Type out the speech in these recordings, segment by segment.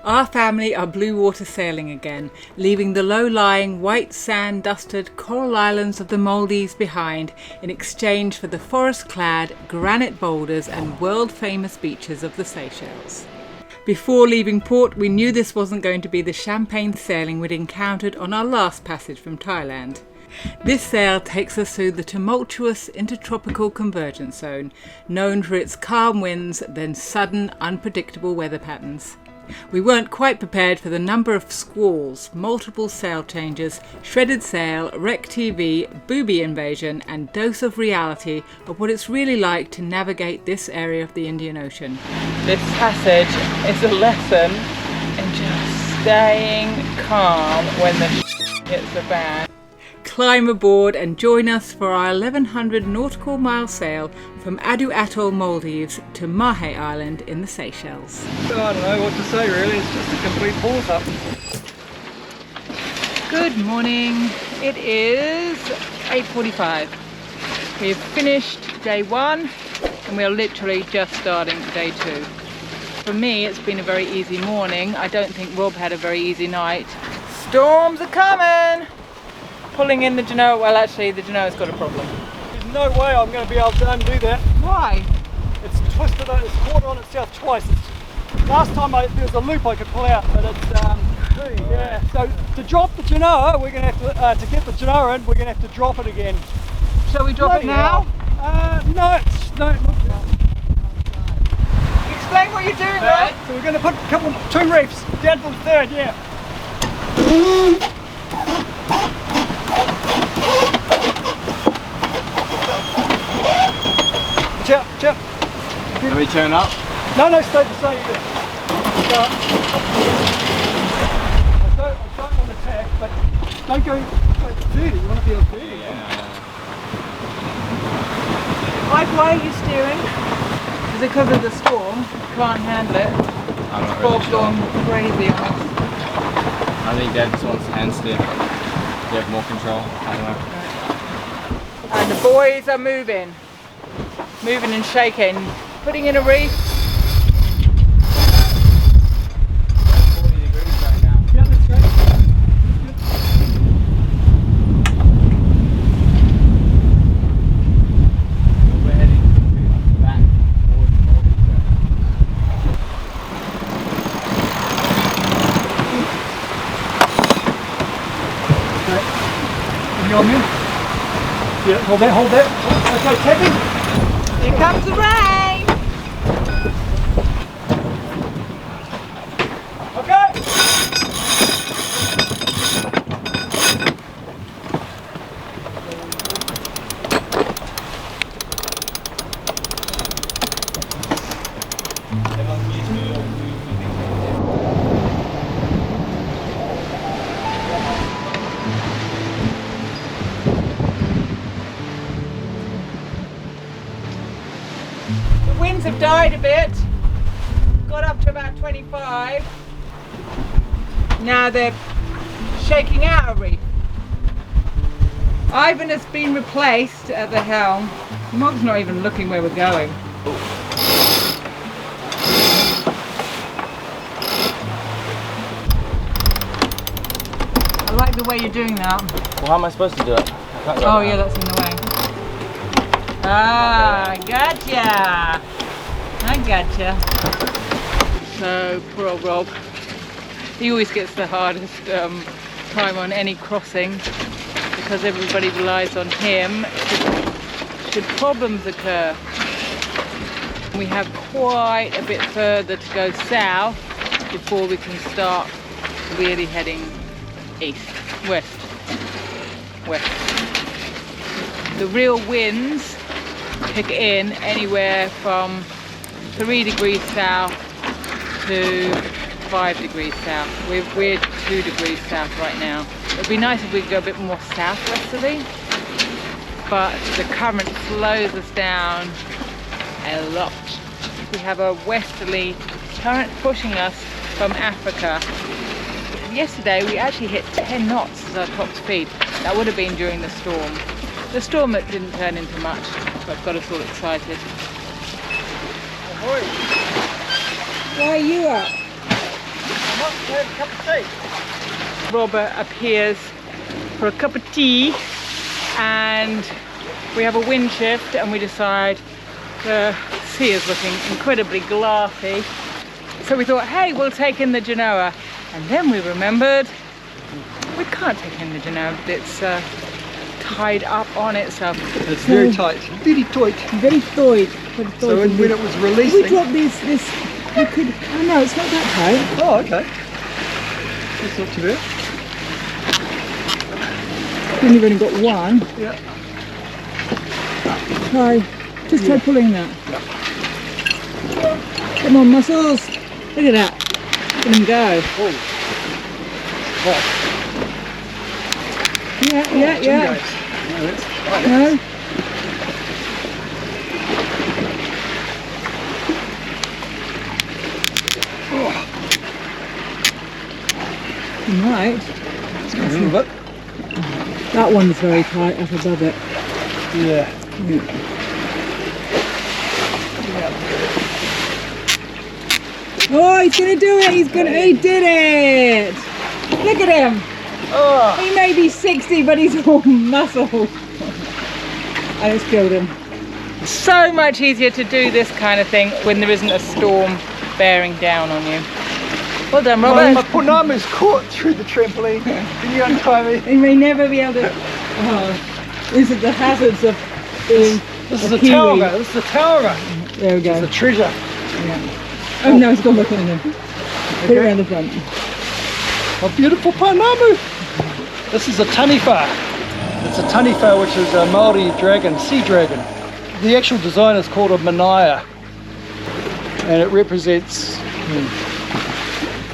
Our family are blue water sailing again, leaving the low-lying, white sand-dusted coral islands of the Maldives behind in exchange for the forest-clad granite boulders and world-famous beaches of the Seychelles. Before leaving port, we knew this wasn't going to be the champagne sailing we'd encountered on our last passage from Thailand. This sail takes us through the tumultuous intertropical convergence zone, known for its calm winds then sudden, unpredictable weather patterns. We weren't quite prepared for the number of squalls, multiple sail changes, shredded sail, wreck TV, booby invasion and dose of reality of what it's really like to navigate this area of the Indian Ocean. This passage is a lesson in just staying calm when the hits the fan. Climb aboard and join us for our 1100 nautical mile sail from Adu Atoll, Maldives to Mahe Island in the Seychelles. I don't know what to say really, it's just a complete pause up. Good morning, it is 8:45. We've finished day one and we're literally just starting day two. For me it's been a very easy morning. I don't think Rob had a very easy night. Storms are coming! Pulling in the Genoa, well actually the Genoa's got a problem. There's no way I'm going to be able to undo that. Why? It's twisted, it's caught on itself twice. Last time there was a loop I could pull out, but it's, yeah. So to drop the Genoa, we're going to have to get the Genoa in, we're going to have to drop it again. Shall we drop it now? No. Explain what you're doing, Rob. So we're going to put two reefs down to the third, yeah. Chip. Can we turn up? No, stay the same. I don't want to tack, but don't go 30. You want to be on 30. Yeah. Mike, why are you steering? Is it because of the storm? You can't handle it. I'm not really Bob's sure. gone crazy on us. I think Dad just wants hands to get more control. I don't know. And the boys are moving and shaking, putting in a reef. 40 degrees right now. Yeah, that's right. We're heading pretty much back towards Maldives. You on me? Yeah, hold that. Okay, tapping. Here comes the rain! Okay. The winds have died a bit. Got up to about 25. Now they're shaking out a reef. Ivan has been replaced at the helm. Mog's not even looking where we're going. I like the way you're doing that. Well, how am I supposed to do it? I can't go Oh now. yeah, that's in the way. Ah, I gotcha. So, poor old Rob. He always gets the hardest time on any crossing because everybody relies on him should problems occur. We have quite a bit further to go south before we can start really heading west. The real winds kick in anywhere from 3 degrees south to 5 degrees south. We're 2 degrees south right now. It'd be nice if we could go a bit more southwesterly, but the current slows us down a lot. We have a westerly current pushing us from Africa. Yesterday we actually hit 10 knots as our top speed. That would have been during the storm. The storm that didn't turn into much, but got us all excited. Ahoy. Why are you up? I'm have a cup of tea. Robert appears for a cup of tea, and we have a wind shift, and we decide the sea is looking incredibly glassy. So we thought, hey, we'll take in the Genoa. And then we remembered we can't take in the Genoa. It's tied up on itself. It's very tight. Very tight. Very tight. So when it was releasing... We dropped this, we could... Oh no, it's not that tight. Oh, okay. That's not too bad. We've only got one. Yeah. Just try pulling that. Come on, muscles. Look at that. Let him go. Oh. Yeah. No. You might. It's going a little bit. That one's very tight up above it. Yeah. Oh, he's gonna do it! He did it! Look at him! Oh. He may be 60, but he's all muscle. And it's killed him. So much easier to do this kind of thing when there isn't a storm bearing down on you. Well done, Robert. My punama's caught through the trampoline. Can you untie me? He may never be able to... Oh, these are the hazards of being This is a a Kiwi. Taniwha. This is a Taniwha. There we go. It's a treasure. Yeah. Oh no, it's gone back on him. Put it around the front. A beautiful panamu. This is a Taniwha. It's a Taniwha, which is a Maori dragon, sea dragon. The actual design is called a manaya, and it represents.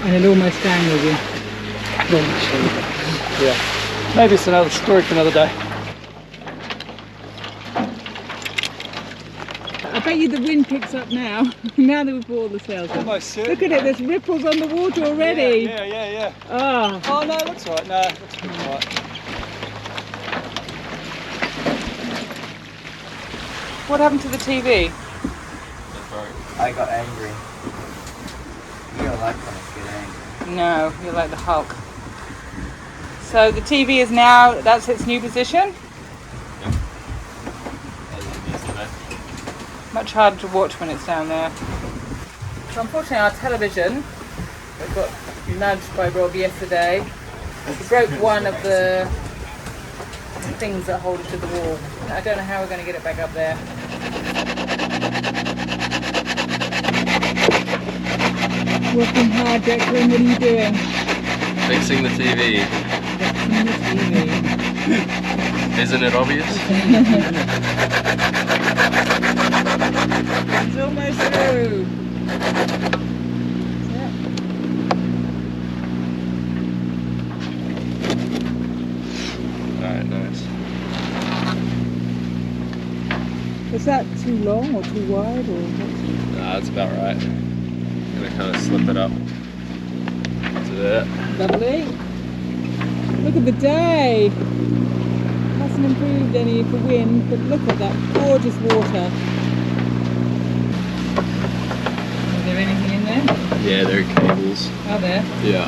And it almost strangled you. Yeah. Maybe it's another story for another day. I bet you the wind picks up now. Now that we've brought all the sails in. Almost certain. Look at it, there's ripples on the water already. Yeah. Oh. Oh no, looks right. No, looks pretty right. What happened to the TV? I got angry. You don't like when I get angry. No, you're like the Hulk. So the TV is now, that's its new position. Much harder to watch when it's down there. So unfortunately our television got nudged by Rob yesterday. He broke one of the things that hold it to the wall. I don't know how we're going to get it back up there. Working hard, Declan, what are you doing? Fixing the TV. Fixing the TV. Isn't it obvious? It's almost through. Yep. Alright, nice. Is that too long or too wide or what's... Nah, that's about right. I'm gonna kind of slip it up to there. Lovely. Look at the day. Hasn't improved any for wind, but look at that gorgeous water. Is there anything in there? Yeah, there are cables. Are there? Yeah.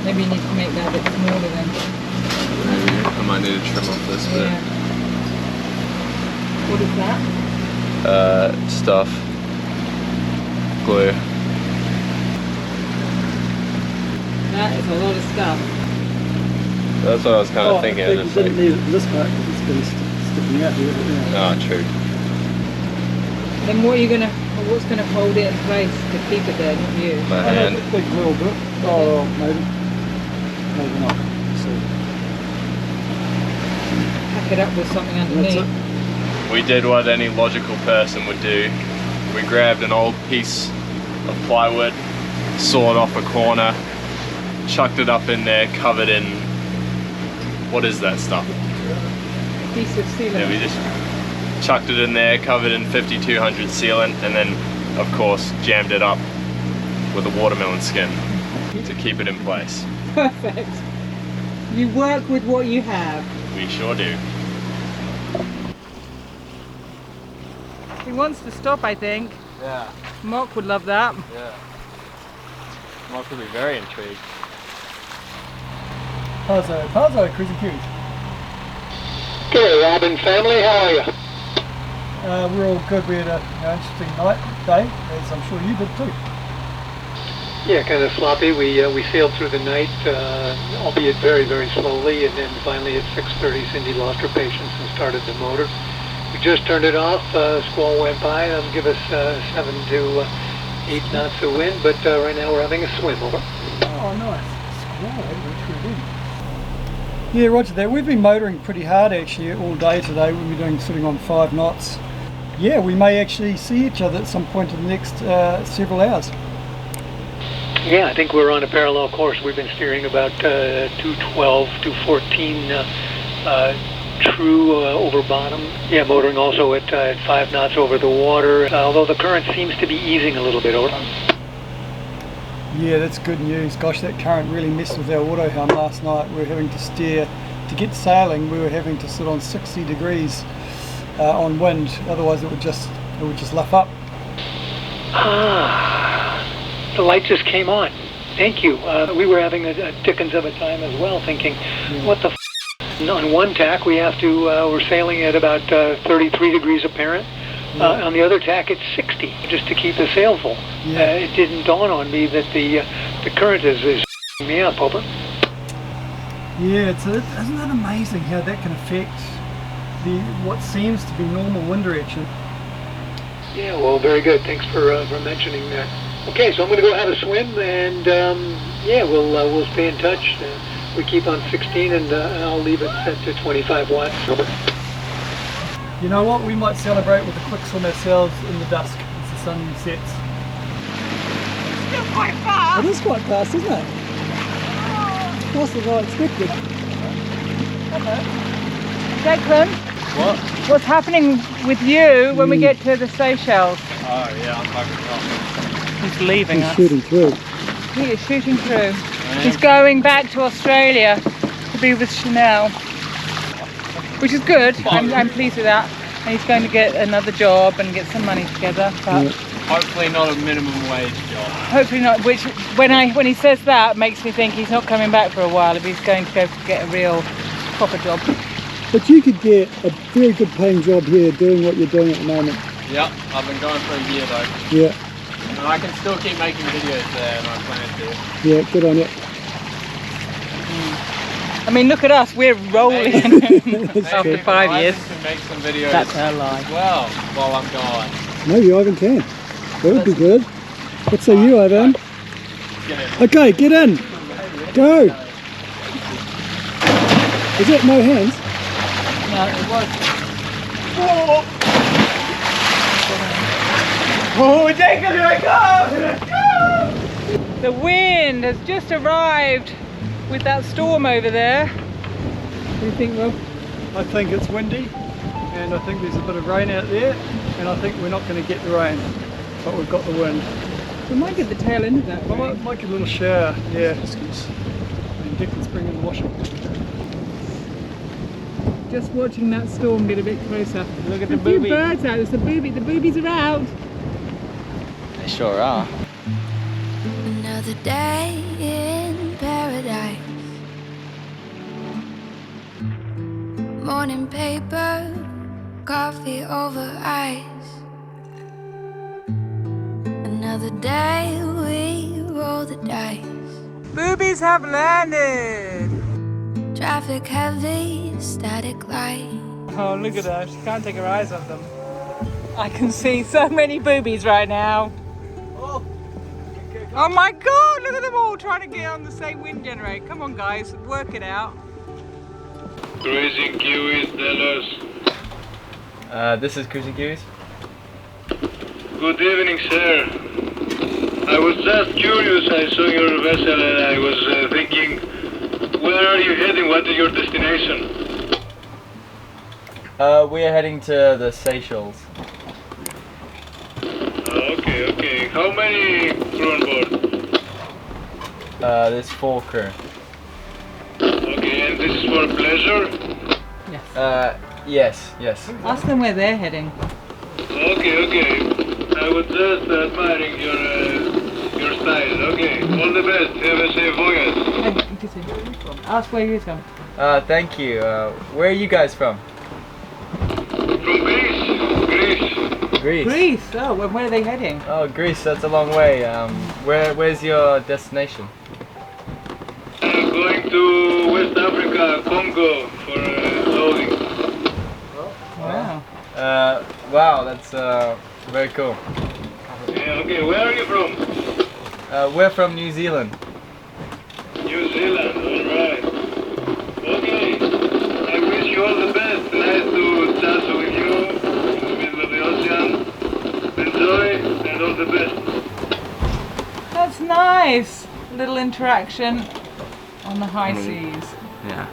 Maybe you need to make that a bit smaller then. Maybe. I might need to trim off this bit. Yeah. What is that? Stuff. Glue. That is a lot of stuff. That's what I was kind of thinking. People Just didn't like, need it in this part because it's been sticking out here. But yeah. oh, true. Then what's gonna hold it in place to keep it there, not you? My I hand. think a little bit. Oh, maybe. Maybe not. So, Pack it up with something underneath. that's it. We did what any logical person would do. We grabbed an old piece of plywood, sawed off a corner, chucked it up in there, covered in, what is that stuff? Piece of sealant. Yeah, we just chucked it in there, covered in 5200 sealant, and then of course jammed it up with a watermelon skin to keep it in place. Perfect. You work with what you have. We sure do. He wants to stop, I think. Yeah, Mark would love that. yeah. Michael will be very intrigued. Parzo, Cruising Kiwis. G'day Robin family, how are you? We're all good. We had an interesting day, as I'm sure you did too. Yeah, kind of sloppy. We sailed through the night, albeit very, very slowly, and then finally at 6:30 Cindy lost her patience and started the motor. We just turned it off, squall went by, that'll give us 7 to 8 knots of wind, but right now we're having a swim, over. Oh, nice. Squall, which we did. Yeah, roger that. We've been motoring pretty hard actually all day today. We'll be doing sitting on 5 knots. Yeah, we may actually see each other at some point in the next several hours. Yeah, I think we're on a parallel course. We've been steering about 212, 214 true over bottom. Yeah, motoring also at 5 knots over the water, although the current seems to be easing a little bit, over. Yeah, that's good news. Gosh, that current really messed with our auto helm last night. We were having to steer, to get sailing, we were having to sit on 60 degrees on wind, otherwise it would just luff up. Ah, the light just came on. Thank you. We were having a dickens of a time as well, thinking, what the f***? On one tack we have to, we're sailing at about 33 degrees apparent. On the other tack it's 60, just to keep the sail full. It didn't dawn on me that the current is me up, over. Yeah, isn't that amazing how that can affect what seems to be normal wind direction? Yeah, well, very good. Thanks for mentioning that. Okay, so I'm going to go have a swim, and yeah, we'll stay in touch. We keep on 16, and I'll leave it set to 25 watts. Over. You know what? We might celebrate with a quick swim ourselves in the dusk as the sun sets. Still quite far. It is quite fast, isn't it? Faster than I expected. Declan, What? what's happening with you when we get to the Seychelles? Oh yeah, I'm fucking wrong. He's leaving us. Shooting through. He is shooting through. He's going back to Australia to be with Chanel, which is good. I'm pleased with that. And he's going to get another job and get some money together. But Hopefully not a minimum wage job. hopefully not. Which when he says that makes me think he's not coming back for a while. If he's going to go get a real proper job. But you could get a very good paying job here doing what you're doing at the moment. Yep, I've been going for a year though. Yeah. And I can still keep making videos there, and I plan to. Yeah, good on you. I mean, look at us. We're rolling after 5 years. I can make some videos. That's her lie. As well, while I'm gone. Maybe Ivan can. That would be good. What say you, Ivan? Okay, get in. Go. Is it no hands? No, it was. Oh, Declan, here I come! The wind has just arrived with that storm over there. What do you think, Rob? I think it's windy, and I think there's a bit of rain out there, and I think we're not going to get the rain, but we've got the wind. We might get the tail end of that. Might get a little shower, yeah. And Declan's bringing the washing. Just watching that storm get a bit closer. Look at the a few booby. birds out. There's the booby. The boobies are out. They sure are. Another day in paradise. Morning paper, coffee over ice. Another day we roll the dice. Boobies have landed. Traffic heavy, static light. Oh, look at her. She can't take her eyes off them. I can see so many boobies right now. Oh my God, look at them all trying to get on the same wind generator. Come on guys, work it out. Cruising Kiwis, tell us. This is Cruising Kiwis. Good evening, sir. I was just curious. I saw your vessel and I was thinking, where are you heading? What is your destination? We are heading to the Seychelles. Okay. How many crew on board? There's 4 crew. Okay, and this is for pleasure? Yes. Yes. Ask them where they're heading. Okay. I was just admiring your style. Okay, all the best. Have a safe voyage. Ask where you're from. Thank you. Where are you guys from? From Greece. Greece. Greece. Oh, and where are they heading? Oh, Greece. That's a long way. Where's your destination? Going to West Africa, Congo for loading. Wow. Wow, that's very cool. Yeah, okay, where are you from? We're from New Zealand. New Zealand, alright. Okay, I wish you all the best. Nice to chat with you in the middle of the ocean. Enjoy and all the best. That's nice. Little interaction on the high seas. Yeah.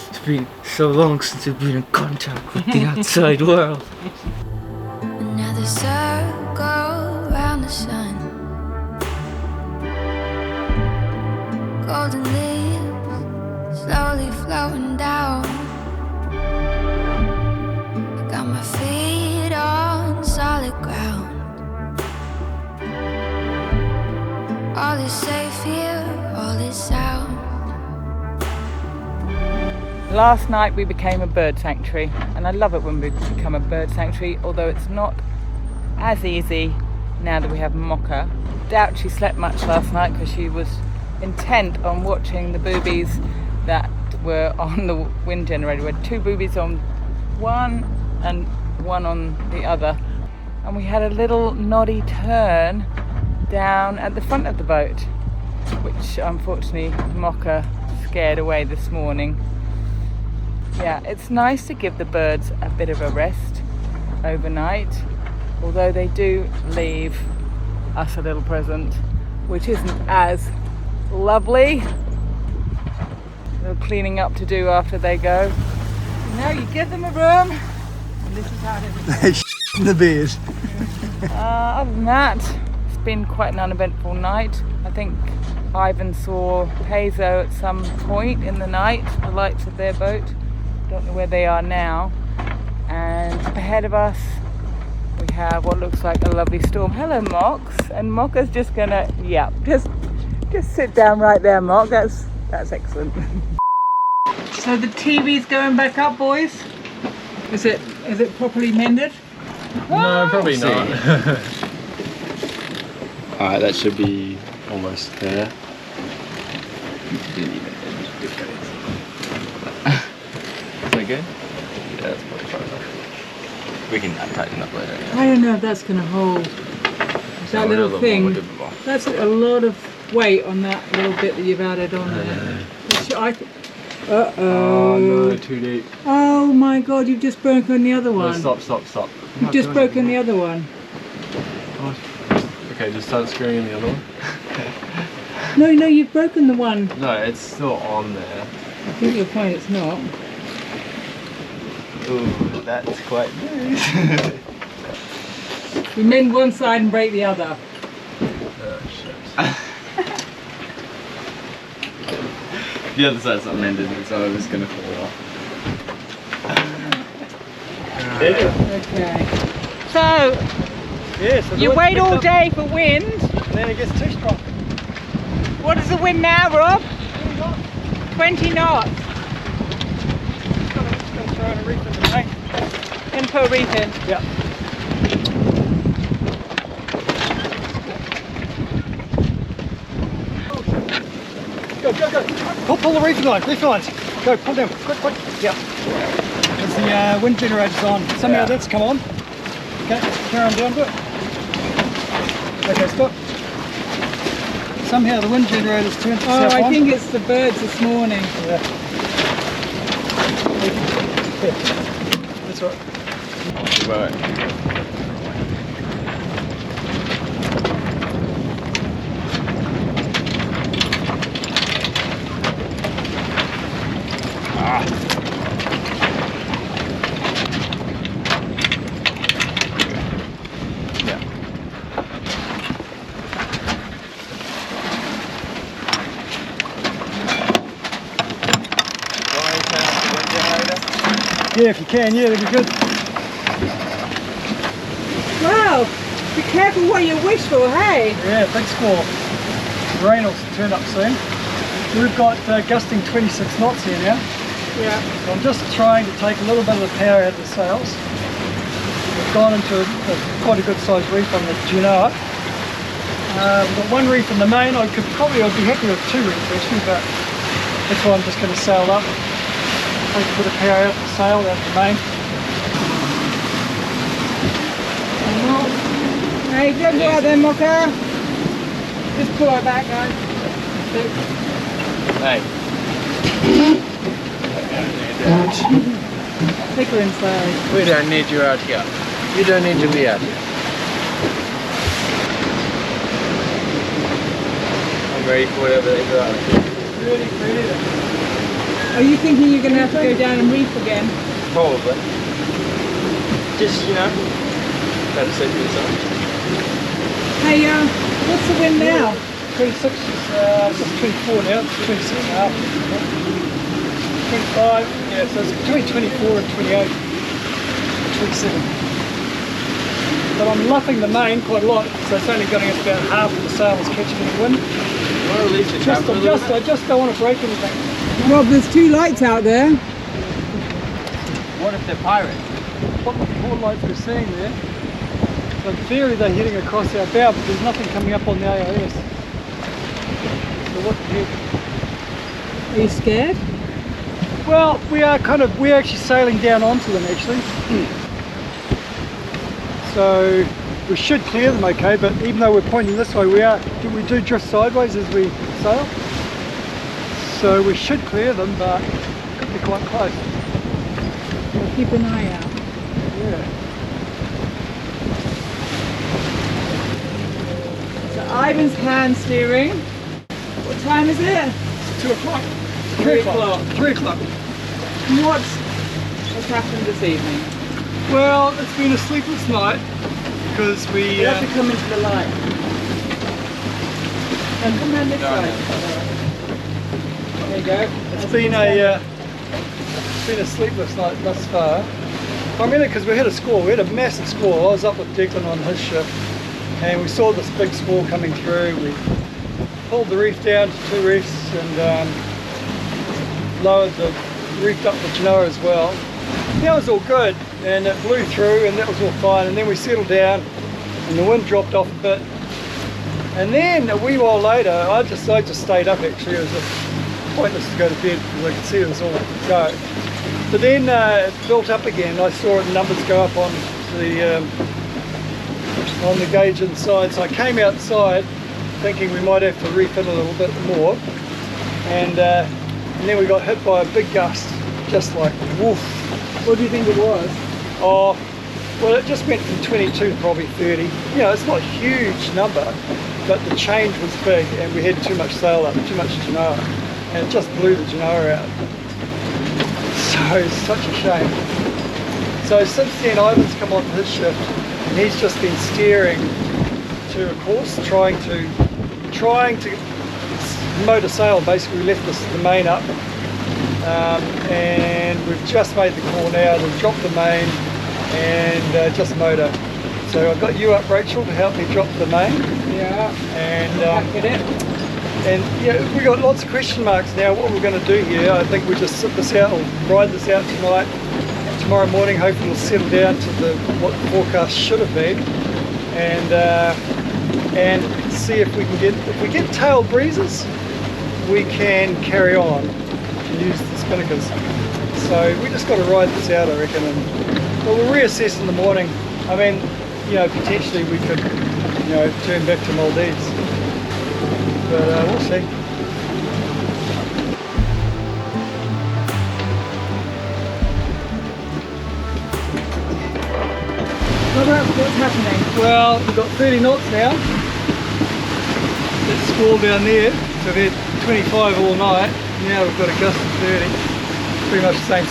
It's been so long since I've been in contact with the outside world. Another circle around the sun. Golden leaves slowly floating down. I got my feet on solid ground. All is safe here, all is sound. Last night we became a bird sanctuary, and I love it when we become a bird sanctuary, although it's not as easy now that we have Mocha. Doubt she slept much last night because she was intent on watching the boobies that were on the wind generator. We had two boobies on one and one on the other, and we had a little noddy turn down at the front of the boat, which unfortunately Mocha scared away this morning. Yeah, it's nice to give the birds a bit of a rest overnight, although they do leave us a little present, which isn't as lovely. A little cleaning up to do after they go. Now you give them a room, and this is how it is. In the beers. Other than that, it's been quite an uneventful night. I think Ivan saw Peso at some point in the night, the lights of their boat. Don't know where they are now. And ahead of us we have what looks like a lovely storm. Hello, Mox. And Mocha's just gonna, yeah, just sit down right there, Mock. That's excellent. So the TV's going back up, boys. Is it properly mended? No, probably not. Alright, that should be almost there. Is that good? Yeah, that's probably far enough. We can tighten up later. I don't know if that's going to hold. That little thing, that's a lot of weight on that little bit that you've added on there. Uh-oh. Oh no, too deep. Oh my god, you've just broken the other one. No, stop. You've just broken the other one. Okay, just start screwing in the other one. No, you've broken the one. No, it's still on there. I think you'll find it's not. Ooh, that's quite nice. You mend one side and break the other. Oh shit. The other side's not mended, so it's gonna fall off. Okay. So, Yeah, so the you wind wait picked all up, day for wind. and then it gets too strong. What is the wind now, Rob? 20 knots. Just gonna throw in a reef in the tank. Can put a reef in. Yeah. Go. Pull the reefing lines. Go, pull down. Quick. Yeah. As the wind generator's on. Somehow that's come on. Okay, carry on down to it. Okay, stop. Somehow the wind generator's turned itself on. I think it's the birds this morning. Yeah. That's right. Right. Yeah, if you can, that'd be good. Wow, Be careful what you wish for, hey? Yeah, big squall. Rain will turn up soon. We've got gusting 26 knots here now. Yeah. So I'm just trying to take a little bit of the power out of the sails. We've gone into quite a good sized reef on the Genoa. We've got one reef in the main. I'd be happy with 2 reefs actually, but that's why I'm just going to sail up. Take a bit of power out the sail, out the main. Hey, good work then, Mocha. Just pull her back, guys. Hey. Take her inside. We don't need you out here. You don't need to be out here. I'm ready for whatever they throw out. Really. Are you thinking you're going to have to go down and reef again? Probably. Just, you know, better safe than sorry. Hey, what's the wind now? 26 is just 24 now, it's 26 and a half. 25, yeah, so it's between 24 and 28, 27. But I'm luffing the main quite a lot, so it's only getting us about half of the sails catching the wind. Well, at least I just don't want to break anything. Rob, there's 2 lights out there. What if they're pirates? What the 4 lights we're seeing there, so in theory they're heading across our bow, but there's nothing coming up on the AIS. So what the heck? Are you scared? Well, we're actually sailing down onto them actually. So we should clear them okay, but even though we're pointing this way, we do drift sideways as we sail. So we should clear them, but it could be quite close. Well, keep an eye out. Yeah. So Ivan's hand steering. What time is it? 2 o'clock. 3 o'clock. 3 o'clock. What's happened this evening? Well, it's been a sleepless night because we You have to come into the light. And come around this side. There you go. it's been a sleepless night thus far. Primarily because we had a squall. We had a massive squall. I was up with Declan on his ship, and we saw this big squall coming through. We pulled the reef down to 2 reefs and reefed up the Genoa as well. That was all good, and it blew through, and that was all fine. And then we settled down, and the wind dropped off a bit. And then a wee while later, I just stayed up actually. It was just pointless to go to bed because I could see it was all go. But then it built up again. I saw the numbers go up on the gauge inside. So I came outside thinking we might have to reef it a little bit more. And then we got hit by a big gust, just like woof. What do you think it was? Oh, well, it just went from 22 to probably 30. You know, it's not a huge number, but the change was big, and we had too much sail up, too much Genoa, and it just blew the Genoa out. So it's such a shame. So since then, Ivan's come onto his shift, and he's just been steering to a course, trying to motor sail. Basically, we left the main up, and we've just made the call now to drop the main and just motor. So I've got you up, Rachel, to help me drop the main. Yeah. And Get it. and yeah, we've got lots of question marks now. What we're going to do here, I think we just sit this out, or ride this out tonight. Tomorrow morning, hopefully we'll settle down to what the forecast should have been, and see if we get tail breezes, we can carry on and use the spinnakers. So we just got to ride this out, I reckon, but we'll reassess in the morning. I mean, you know, potentially we could, you know, turn back to Maldives, but we'll see. What's happening? Well, we've got 30 knots now. That squall down there, so we've had 25 all night. Now we've got a gust of 30. Pretty much the same.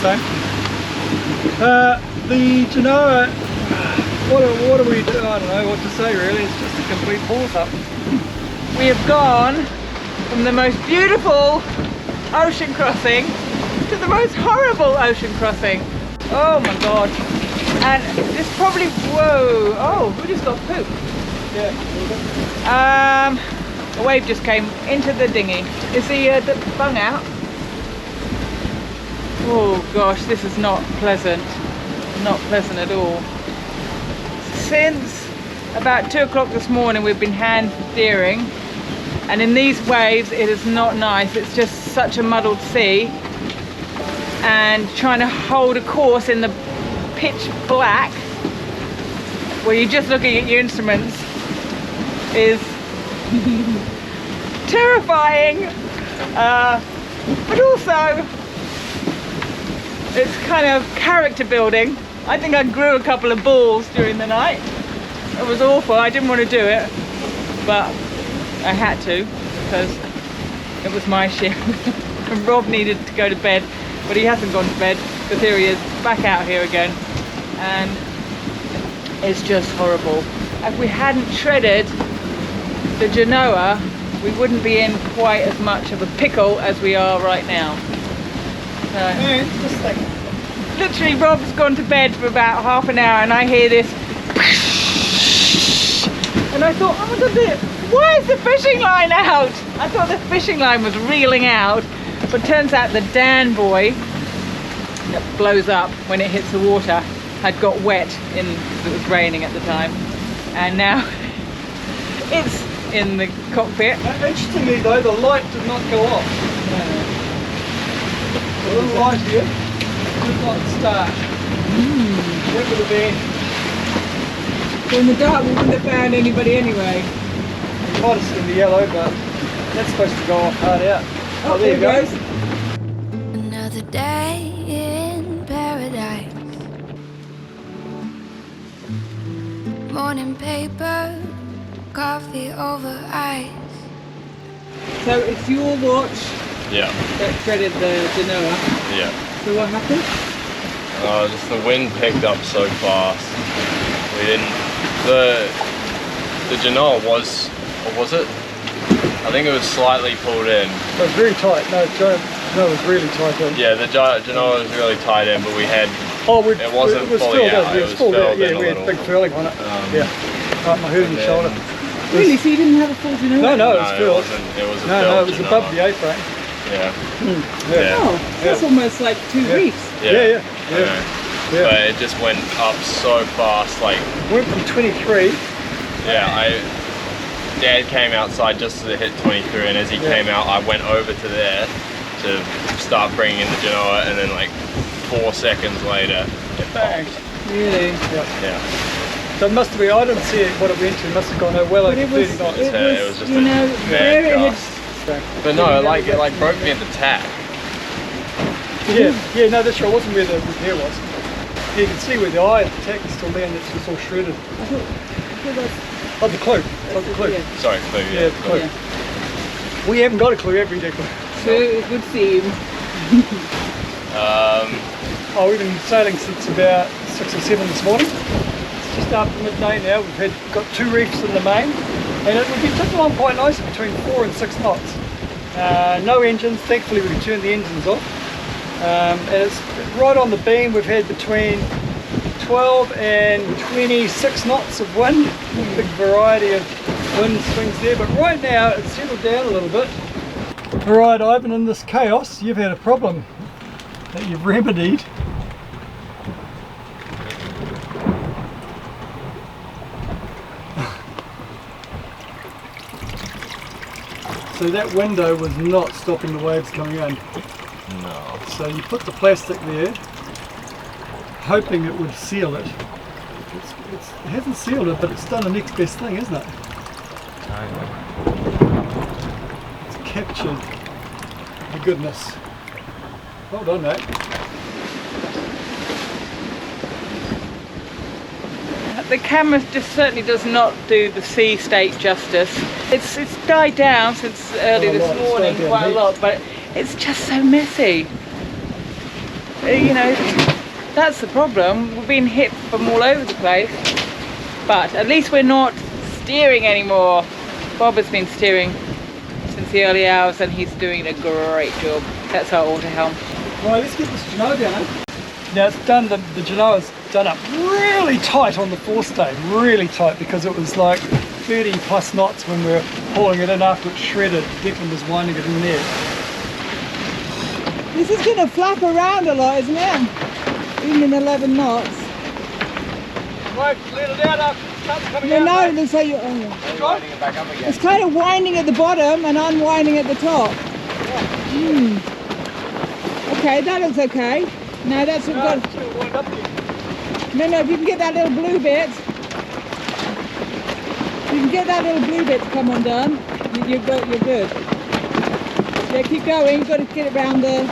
The Genoa, what do we do? I don't know what to say really. It's just a complete pause up. We have gone from the most beautiful ocean crossing to the most horrible ocean crossing. Oh my god. And this probably, whoa, oh, we just got poop. A wave just came into the dinghy. Is the bung out? Oh gosh, this is not pleasant. Not pleasant at all. Since about 2 o'clock this morning we've been hand steering, and in these waves it is not nice. It's just such a muddled sea, and trying to hold a course in the pitch black where you're just looking at your instruments is terrifying, but also it's kind of character building. I think I grew a couple of balls during the night. It was awful. I didn't want to do it, but I had to because it was my ship. And Rob needed to go to bed, but he hasn't gone to bed because here he is back out here again, and it's just horrible. If we hadn't shredded the Genoa, we wouldn't be in quite as much of a pickle as we are right now. So, literally Rob's gone to bed for about half an hour and I hear this, and I thought, oh my god, why is the fishing line out? I thought the fishing line was reeling out, but turns out the Dan buoy that blows up when it hits the water had got wet because it was raining at the time, and now it's in the cockpit. Interestingly though, the light did not go off. A little light here did not start. That would have been... So in the dark we wouldn't have found anybody anyway. You might have seen the yellow, but that's supposed to go off hard out. Oh, there you go. Another day in paradise. Morning paper, coffee over ice. So it's your watch Yeah. that shredded the Genoa. Yeah. So what happened? Just the wind picked up so fast. We didn't. The Genoa was, or was it? I think it was slightly pulled in. It was very tight. No, it was really tight in. Yeah, the Genoa was really tight in, but we had. It wasn't it was fully filled out. in. It was filled filled in. in a We had little. big furling on it. Yeah. Right, my hood and shoulder. Really? So you didn't have a full Genoa? No, No, it was it filled. wasn't. It was a No, filled it was Genoa. above the A-frame. Yeah. Yeah. Oh, that's almost like two reefs. Yeah. But it just went up so fast, like. Went from 23. Yeah, Dad came outside just as it hit 23, and as he came out, I went over to there to start bringing in the Genoa, and then like 4 seconds later, it banged. Really? Yeah. So it must have been, I didn't see what it went to, it must have gone well over 30 knots. It was just you a know, mad where it gust. But no, it broke me at the tack. Yeah, no, that's right, it wasn't where the repair was. You can see where the eye at the tack is still there and it's just all shredded. Oh, the clue. Oh, the clue. Yeah. Sorry, clue, Yeah, the clue. Yeah. We haven't got a clue, have we, Declan? So it would seem. Oh, we've been sailing since about 6 or 7 this morning. It's just after midday now. We've got 2 reefs in the main, and it would be ticking along quite nicely between 4 and 6 knots. No engines, thankfully we can turn the engines off. And it's right on the beam. We've had between 12 and 26 knots of wind. Big variety of wind swings there, but right now it's settled down a little bit. Alright, Ivan, in this chaos you've had a problem that you've remedied. So that window was not stopping the waves coming in. No. So you put the plastic there, hoping it would seal it. It hasn't sealed it, but it's done the next best thing, isn't it? It's captured the goodness. Well done, mate. The camera just certainly does not do the sea state justice. It's died down since early this morning quite a lot, but it's just so messy. You know, that's the problem. We've been hit from all over the place, but at least we're not steering anymore. Bob has been steering since the early hours and he's doing a great job. That's our auto helm. Right, let's get this Genoa down. Now it's done, the Genoa's done up really tight on the forestay, really tight, because it was like 30 plus knots when we were hauling it in after it's shredded. Declan was winding it in there. This is going to flap around a lot, isn't it? Even in 11 knots. Right, let it out after it starts coming No, out. no, looks like you're... Winding it back up again. It's kind of winding at the bottom and unwinding at the top. Okay, that looks okay. No, that's what got... It's going to wind up again. No, if you can get that little blue bit. If you can get that little blue bit to come undone, you're good. Yeah, keep going. You've got to get it round there.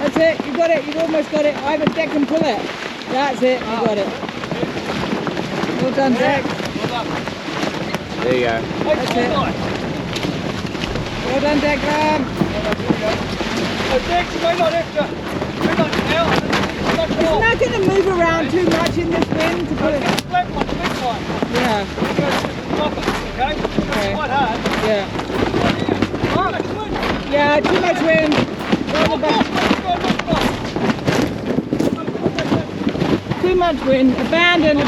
That's it. You got it. You've almost got it. Ivan, Deck and pull it. That's it. You got it. Well done, Deck. There you go. That's it. Well done, Declan. So Dex, you may not have to, It's not going to move around too much in this wind to put it. It's flat one the next time. Yeah. You go drop it, okay? Okay. It's quite hard. Yeah. Oh, it's good. Yeah, too much wind. Go back. Too much wind. Abandon.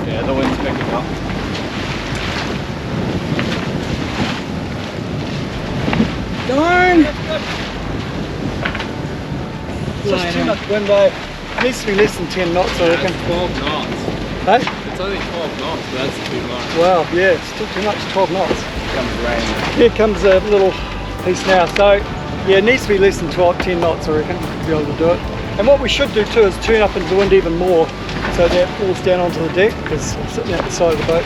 Yeah, the wind's picking up. Darn. Just too much wind though. It needs to be less than 10 knots, I reckon. 12 knots. Hey? It's only 12 knots, but that's too much. Wow, yeah, it's still too much, 12 knots. Comes rain. Here comes a little piece now. So, yeah, it needs to be less than 10 knots, I reckon, to be able to do it. And what we should do too is turn up into the wind even more so that it falls down onto the deck, because it's sitting out the side of the boat.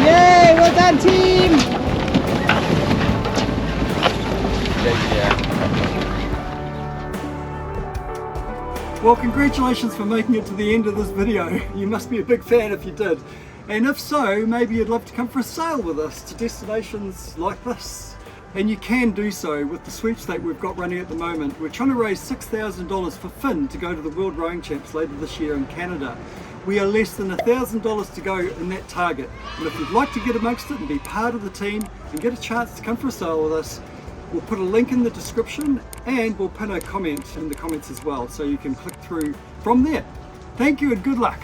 Yay, well done, team. Well, congratulations for making it to the end of this video. You must be a big fan if you did. And if so, maybe you'd love to come for a sail with us to destinations like this. And you can do so with the sweepstake we've got running at the moment. We're trying to raise $6,000 for Finn to go to the World Rowing Champs later this year in Canada. We are less than $1,000 to go in that target. And if you'd like to get amongst it and be part of the team and get a chance to come for a sail with us, we'll put a link in the description and we'll pin a comment in the comments as well, so you can click through from there. Thank you and good luck.